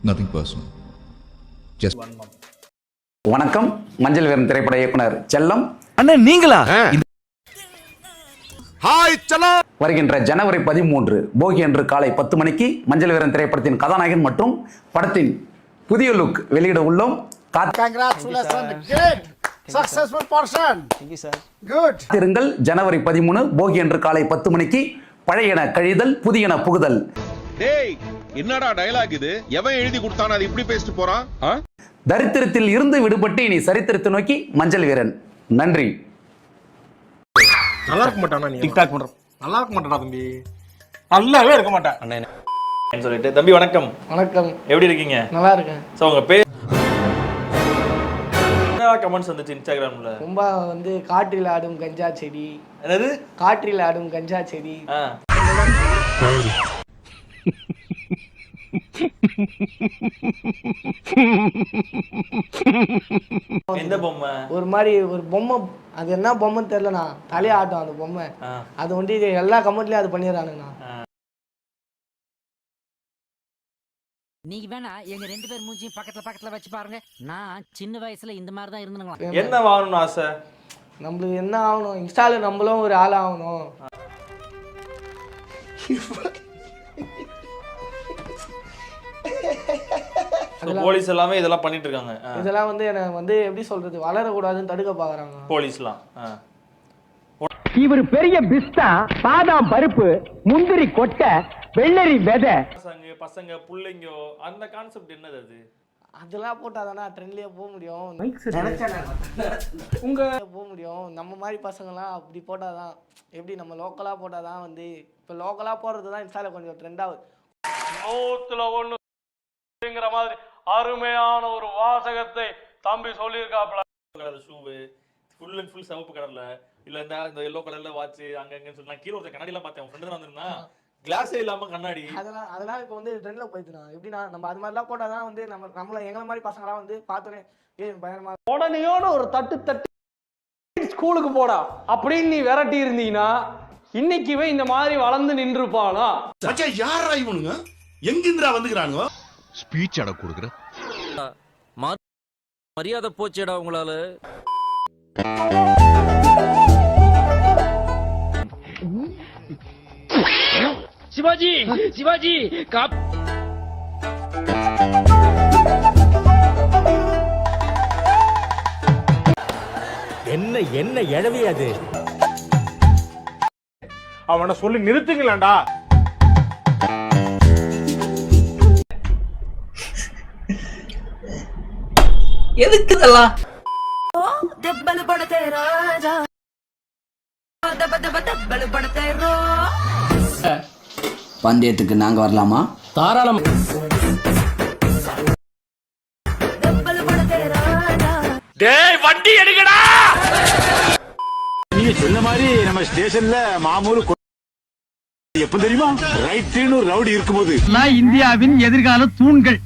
Nothing personal. Just வணக்கம். மஞ்சள் வீரன் திரைப்பட இயக்குனர் செல்லம் அண்ணா நீங்களா? ஹாய் செல்லம். வருகின்ற ஜனவரி 13 போகி அன்று காலை 10 மணிக்கு மஞ்சள் வீரன் திரைப்படத்தின் கதாநாயகன் மற்றும் படத்தின் புதிய லுக் வெளியிட உள்ளோம். காத்திருங்கள். ஜனவரி 13 போகி அன்று காலை 10 மணிக்கு பழையன கழிதல் புதியன புகுதல். டேய் என்னடா டயலாக் இது? எவன் எழுதி கொடுத்தானே அது இப்படி பேசிட்டு போறான்? தரித்திரத்தில் இருந்து விடுபட்டு இனி சரித்திரத்தை நோக்கி மஞ்சள் வீரன். நன்றி. நல்லா இருக்க மாட்டானா? நீ டிக்டாக் பண்ற நல்லா இருக்க மாட்டானா தம்பி? நல்லாவே இருக்க மாட்டா அண்ணே சொல்லிட்டு தம்பி வணக்கம். வணக்கம். எப்படி இருக்கீங்க? நல்லா இருக்கேன். சோ உங்க பேர் என்ன கமெண்ட்ஸ் வந்துச்சு இன்ஸ்டாகிராம்ல? ரொம்ப வந்து காற்றில் ஆடும் கஞ்சா செடி. என்னது? காற்றில் ஆடும் கஞ்சா செடி. எந்த பொம்மை? ஒரு மாதிரி ஒரு பொம்மை, அது என்ன பொம்மைன்னு தெரியலண்ணா. தலையை ஆட்டும் அந்த பொம்மை. அது வந்து எல்லா கமெண்ட்லயும் அது பண்ணிடுறானுங்கண்ணா. நீங்க வேணா எங்க 2 பேர் மூஞ்சியும் பக்கத்துல வச்சு பாருங்க. நான் சின்ன வயசுல இந்த மாதிரி தான் இருந்தேங்களா. என்ன வாங்கணும்னு ஆசை? நம்மளுக்கு என்ன ஆகணும்? இன்ஸ்டால நம்மளும் ஒரு ஆள் ஆகணும். போலீஸ் எல்லாமே இதெல்லாம் பண்ணிட்டு இருக்காங்க. இதெல்லாம் வந்து என்ன வந்து எப்படி சொல்றது, வளரக்கூடாதுன்னு தடுக்க பாக்குறாங்க போலீஸ்லாம். இவர் பெரிய பிஸ்தா, பாதாம் பருப்பு, முந்திரி கொட்டை, வெள்ளரி விதை, பசங்க புள்ளைங்க அந்த கான்செப்ட் என்னது அது? அதெல்லாம் போட்டாதானா ட்ரெண்ட்லயே போக முடியும். போக முடியும். நம்ம மாதிரி பசங்களாம் அப்படி போட்டாதான், எப்படி நம்ம லோக்கலா போட்டாதான் வந்து, இப்ப லோக்கலா போடுறதுதான் இன்ஸ்டால கொஞ்சம் ட்ரெண்ட் ஆகுது. 100ங்கிற மாதிரி அருமையான ஒரு வாசகத்தை தம்பி சொல்லியிருக்காப்ல. ஷூவு ஃபுல் அண்ட் ஃபுல் சிவப்பு கலர்ல இல்ல இந்த எல்லோ கலர்ல வாட்ச் அங்கங்கன்னு சொல்லி நான் கீழ ஒரு கண்ணாடி எல்லாம் பார்த்தேன். ஃப்ரெண்ட் தான் வந்திருந்தா கிளாஸே இல்லாம கண்ணாடி. அதெல்லாம் இப்போ வந்து ட்ரெண்ட்ல போயிடுச்சுனா. எப்படின்னா நம்ம அது மாதிரிலாம் போட்டாதான் வந்து நம்மள எங்களை மாதிரி பசங்களாம் வந்து பார்த்தோன்னே பயமா உடனேயோட ஒரு தட்டு ஸ்கூலுக்கு போடா அப்படின்னு நீ விரட்டி இருந்தீங்கன்னா இன்னைக்குவே இந்த மாதிரி வளர்ந்து நின்றுப்பானா? யாரா இவனுங்க? எங்கிந்திரா வந்துக்கிறானுங்க? speech அட கொடுக்குற மரியாதை போச்சேடா உங்களால. சிவாஜி என்ன எழவி அது? அவனை சொல்லி நிறுத்துங்களேன்டா. எதுக்கு இதெல்லாம்? பந்தயத்துக்கு நாங்க வரலாமா? தாராளம். டேய் வண்டி எடுங்கடா. நீங்க சொன்ன மாதிரி நம்ம ஸ்டேஷன்ல மாமூல் எப்ப தெரியுமா? ரைட்னு ஒரு ரவுடி இருக்கும்போது நான் இந்தியாவின் எதிர்கால தூண்கள்.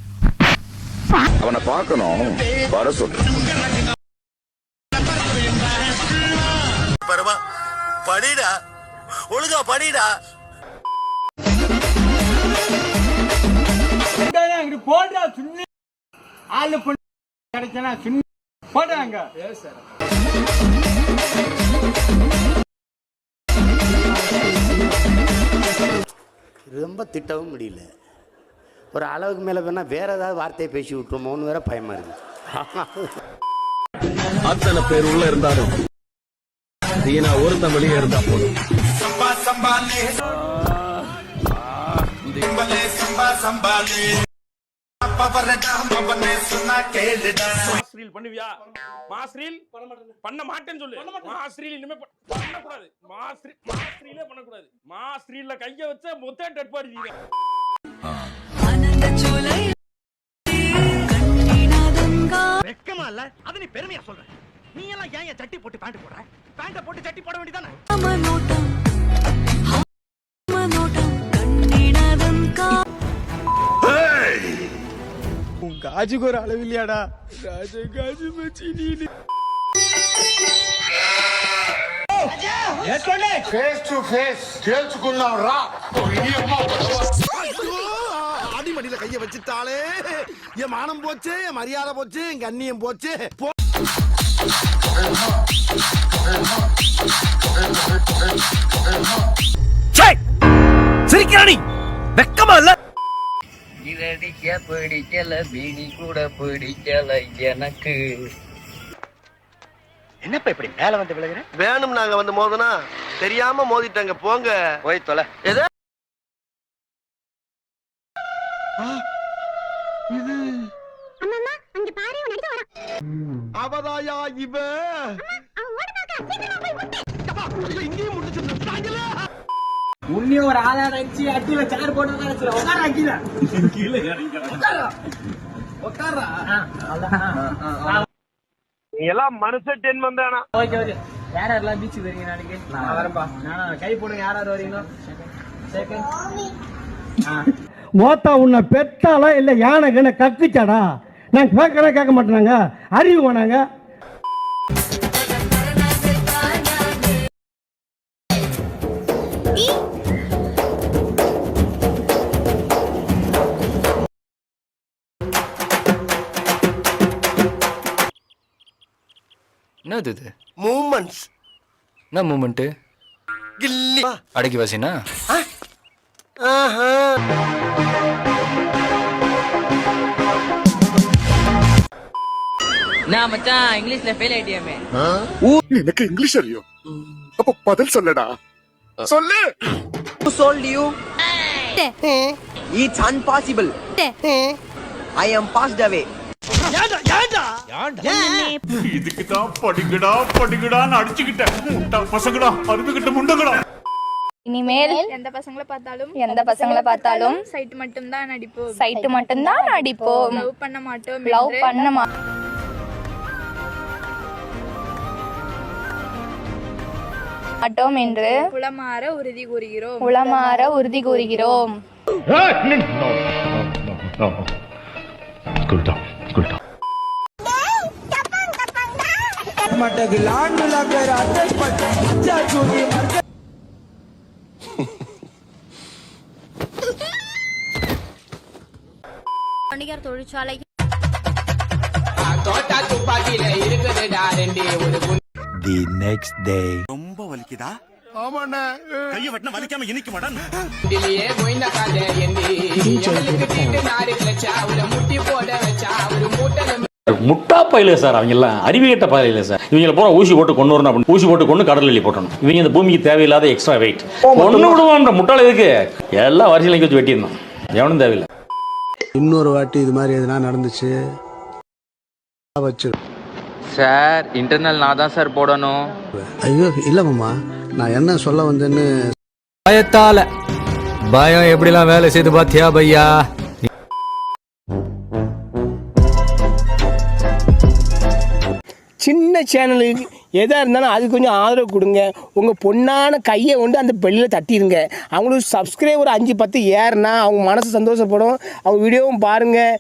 அவனை பார்க்கணும், வர சொல்லு. படிடா, ஒழுங்கா படிடா. போடுறா சுண்ணி ஆளு கிடைச்சனா சுண்ணி போடுறாங்க. ரொம்ப திட்டவும் முடியல. ஒரு அளவுக்கு மேலே வேணா வேற ஏதாவது வார்த்தையை பேசி விட்டுருமோன்னு வேற பயமா இருக்கு. அத்தனை பேர் உள்ள இருந்தாலும் நீனா ஒருத்தன் வெளியே இருந்தா போதும். பண்ணுவியா? மாஸ்ரீல் பண்ண மாட்டேன்னு சொல்லு. மாஸ்ரீல் இனிமே பண்ணக்கூடாது. மாஸ்ரீலே பண்ணக்கூடாது. மாஸ்ரீல்ல கைய வச்ச மொத்த டெட் பாடி. வெக்கமா இல்ல? அது நீ பெருமையா சொல்ற. நீ எல்லாம் ஏன் சட்டி போட்டு பேண்ட் போடுற? பேண்ட போட்டு சட்டி போட வேண்டியதானே? உன் காஜுக்கு ஒரு அளவு இல்லையாடா? காஜு மச்சி நீ ஃபேஸ் டு ஃபேஸ் கேள்ச்சுக்குள்ளாம் ரா. மடியில கைய வச்சுட்டாலே என் மானம் போச்சு, என் மரியாதை போச்சு, என் கண்ணியம் போச்சு. சிரிக்கிறானி வெக்கமா இல்ல? இதடிக்க பிடிக்கல பீடி கூட பிடிக்கல எனக்கு. என்னப்பா இப்படி மேல வந்து விழுகிற? வேணும் நாங்க வந்து மோதனா தெரியாம மோதிட்டாங்க போங்க. போய் தொலை. எது அவதாயா இவ இங்கேயும் முடிச்சிருந்தாங்கல. உன்னிய ஒரு ஆதாரம் அடிச்சு அட்டில சேர் போட்டு நினைச்சிட உட்கார அடில கீழே உட்காரா. நீ எல்லாம் மனுஷன் டென்மன் தானா? Okay okay. யார் யாரெல்லாம் பீச்சுக்கு வரீங்க நாளைக்கு? நான் வரேன்ப்பா. நான் கை போடுங்க யார் யார் வரீங்க? மோத்தா உன்னை பெத்தாலா இல்ல யானை கண்ண கக்குச்சாடா? நான் கேட்க மாட்டேனாங்க, அறிவு வேணாங்க. என்னது இது? மூமெண்ட்ஸ். என்ன மூமெண்ட்? கில்லி அடக்கி வாசினா? ஆஹா. நான் மச்சான் இங்கிலீஷ்ல ஃபெயில் ஆயிட்டியாமே. எனக்கு இங்கிலீஷ் அறியும். அப்ப பதில் சொல்லடா. சொல்லு. Who told you? It's impossible. I am passed away. இதுக்கு தான் படிக்கடான்னு அடிச்சுக்கிட்ட பசங்கடா, அருந்துகிட்ட முண்டங்கடா. இனிமேல் எந்த பசங்களை பார்த்தாலும் சைட்டு மட்டும் தான் நடிப்போம். லவ் பண்ண மாட்டோம் என்று உளமாற உறுதி கூறுகிறோம். தொழிற்சாலை The next day. ரொம்ப வலிக்குதா? ஆமாண்ணே. கைய வெட்டினா வலிக்காம இனிக்க மாட்டான். முட்டா பயில சார், அவங்க எல்லாம் அறிவிகட்ட பயில சார். இவங்கள பூரா ஊசி போட்டு கொண்டு வரணும் அப்படின்னு ஊசி போட்டு கொண்டு கடல் எள்ளி போட்டணும். இவங்க இந்த பூமிக்கு தேவையில்லாத எக்ஸ்ட்ரா வெயிட் ஒண்ணு விடுவான்ற முட்டாள இதுக்கு எல்லாம் வரிசையில் வச்சு வெட்டிடணும். எவனும் தேவையில்லை. இன்னொரு வாட்டி இது மாதிரி எதுனா நடந்துச்சு வச்சு சார் இன்டர்னல் நான் தான் சார் போடணும். ஐயோ இல்ல மாமா, நான் என்ன சொல்ல வந்தேன்னு. பயத்தால பயம் எப்படிலாம் வேலை செய்து பாத்தியா பையா? சின்ன சேனலுக்கு எதாக இருந்தாலும் அது கொஞ்சம் ஆதரவு கொடுங்க. உங்கள் பொண்ணான கையை கொண்டு அந்த பெல்லில் தட்டிடுங்க. அவங்களுக்கு சப்ஸ்கிரைபர் 5-10 ஏறுனா அவங்க மனசு சந்தோஷப்படும். அவங்க வீடியோவும் பாருங்கள்.